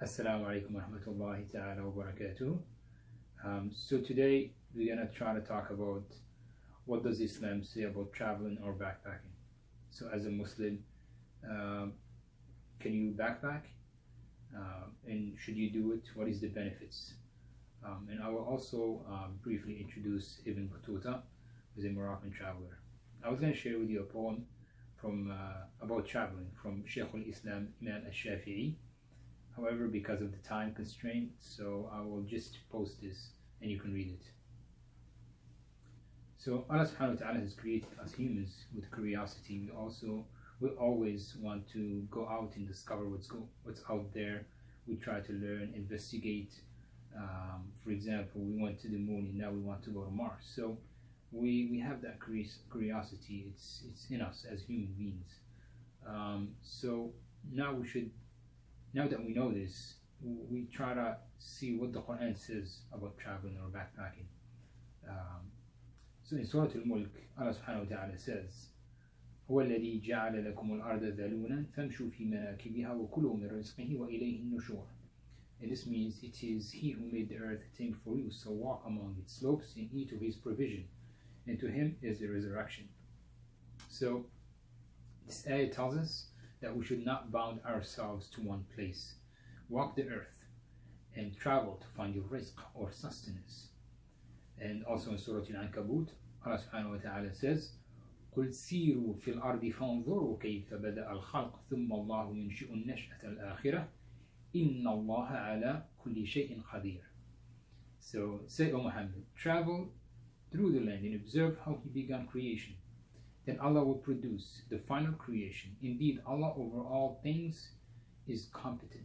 Assalamu alaikum wa rahmatullahi ta'ala wa barakatuh. So today we're gonna try to talk about what does Islam say about traveling or backpacking. So as a Muslim, can you backpack? And should you do it? What is the benefits? And I will also briefly introduce Ibn Battuta, who's a Moroccan traveler. I was going to share with you a poem from about traveling from Shaykh al-Islam Imam Al-Shafi'i. However, because of the time constraint, so I will just post this and you can read it. So Allah subhanahu wa ta'ala has created us humans with curiosity. We always want to go out and discover what's out there. We try to learn, investigate. For example, we went to the moon and now we want to go to Mars. So we have that curiosity. It's in us as human beings. So now that we know this, we try to see what the Quran says about traveling or backpacking. So in Surah Al-Mulk, Allah subhanahu wa ta'ala says, هو الذي جعل لكم الأرض ذلولا فامشوا في مناكبها وكلوا من رزقه وإليه النشور. And this means it is He who made the earth tame for you, so walk among its slopes and eat of His provision, and to Him is the resurrection. So this ayah tells us that we should not bound ourselves to one place. Walk the earth and travel to find your rizq or sustenance. And also in Surah Al-Ankabut, Allah subhanahu wa ta'ala says, قُلْ سِيرُوا فِي الْأَرْضِ فَانظُرُوا كَيْفَ بَدَأَ الْخَلْقِ ثُمَّ اللَّهُ يُنْشِئُ النَّشْأَةَ الْآخِرَةَ إِنَّ اللَّهَ عَلَى كُلِّ شَيْءٍ قَدِيرٌ. So say, O Muhammad, travel through the land and observe how He began creation. Then Allah will produce the final creation. Indeed, Allah over all things is competent.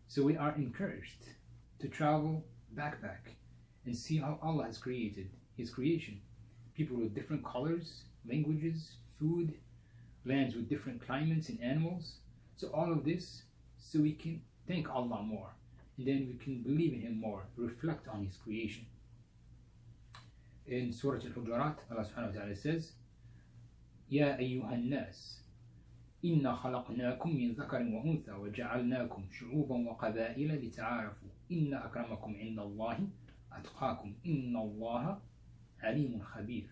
So we are encouraged to travel, backpack, and see how Allah has created His creation. People with different colors, languages, food, lands with different climates and animals. So all of this, so we can thank Allah more, and then we can believe in Him more, reflect on His creation. In Surah Al-Hujurat, Allah subhanahu wa ta'ala says, يا أيها الناس إنا خلقناكم من ذكر وأنثى وجعلناكم شعوبا وقبائل لتعارفوا إن أكرمكم عند الله أتقاكم إن الله عليم خبير.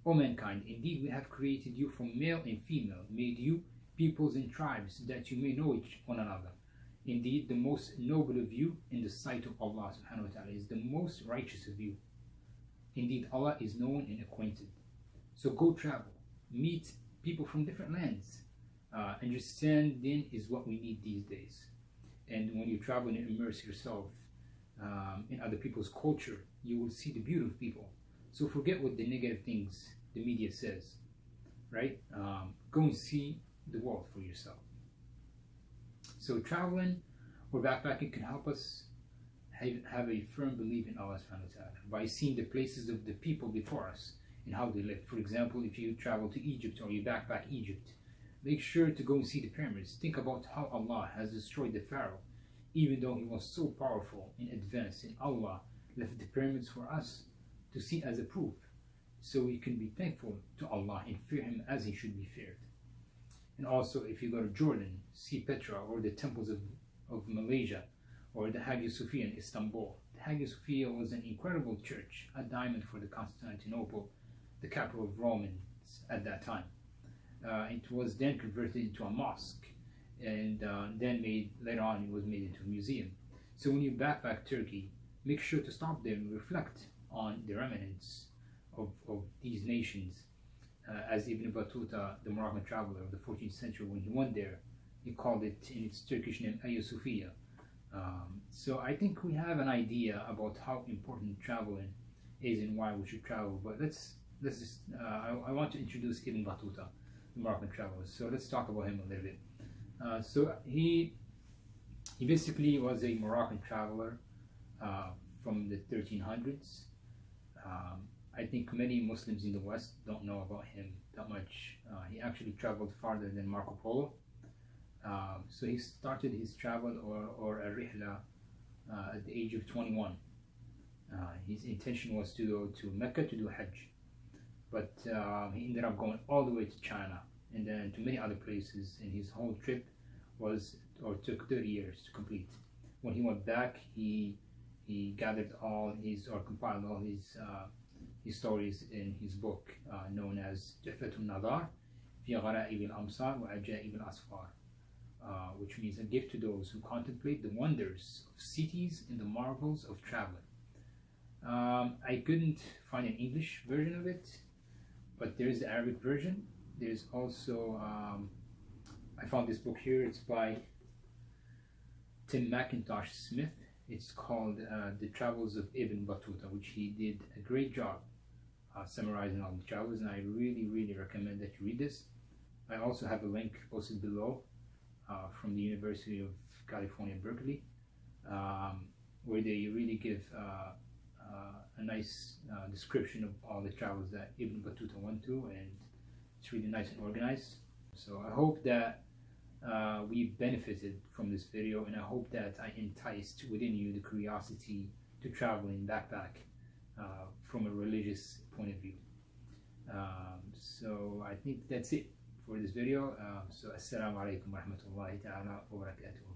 O mankind, indeed we have created you from male and female, made you peoples and tribes, that you may know each one another. Indeed, the most noble of you in the sight of Allah subhanahu wa ta'ala is the most righteous of you. Indeed, Allah is known and acquainted. So go travel, meet people from different lands. Understanding is what we need these days. And when you travel and immerse yourself in other people's culture, you will see the beauty of people. So forget what the negative things the media says, right? Go and see the world for yourself. So traveling or backpacking can help us have a firm belief in Allah subhanahu wa ta'ala by seeing the places of the people before us and how they lived. For example, if you travel to Egypt or you backpack Egypt, make sure to go and see the pyramids. Think about how Allah has destroyed the Pharaoh, even though he was so powerful and advanced, and Allah left the pyramids for us to see as a proof, so we can be thankful to Allah and fear Him as He should be feared. And also, if you go to Jordan, see Petra or the temples of Malaysia, or the Hagia Sophia in Istanbul. The Hagia Sophia was an incredible church, a diamond for the Constantinople, the capital of Romans at that time. It was then converted into a mosque, and then later on it was made into a museum. So when you backpack Turkey, make sure to stop there and reflect on the remnants of these nations. As Ibn Battuta, the Moroccan traveler of the 14th century, when he went there, he called it in its Turkish name Hagia Sophia. So I think we have an idea about how important traveling is and why we should travel. But I want to introduce Ibn Battuta, the Moroccan traveler. So let's talk about him a little bit. So he basically was a Moroccan traveler from the 1300s. I think many Muslims in the West don't know about him that much. He actually traveled farther than Marco Polo. So he started his travel or a rihla at the age of 21. His intention was to go to Mecca to do Hajj, but he ended up going all the way to China and then to many other places, and his whole trip was took 30 years to complete. When he went back, he gathered all his, or compiled all his stories in his book known as تحفة النظار في غرائب الأمصار وعجائب الأسفار, which means a gift to those who contemplate the wonders of cities and the marvels of traveling. I couldn't find an English version of it, but there's the Arabic version. There's also, I found this book here, it's by Tim McIntosh Smith. It's called The Travels of Ibn Battuta, which he did a great job summarizing all the travels, and I really recommend that you read this. I also have a link posted below from the University of California, Berkeley, where they really give a nice description of all the travels that Ibn Battuta went to, and it's really nice and organized. So I hope that we benefited from this video, and I hope that I enticed within you the curiosity to travel in backpack from a religious point of view. So I think that's it for this video. So assalamu alaikum wa rahmatullahi ta'ala wa barakatuh.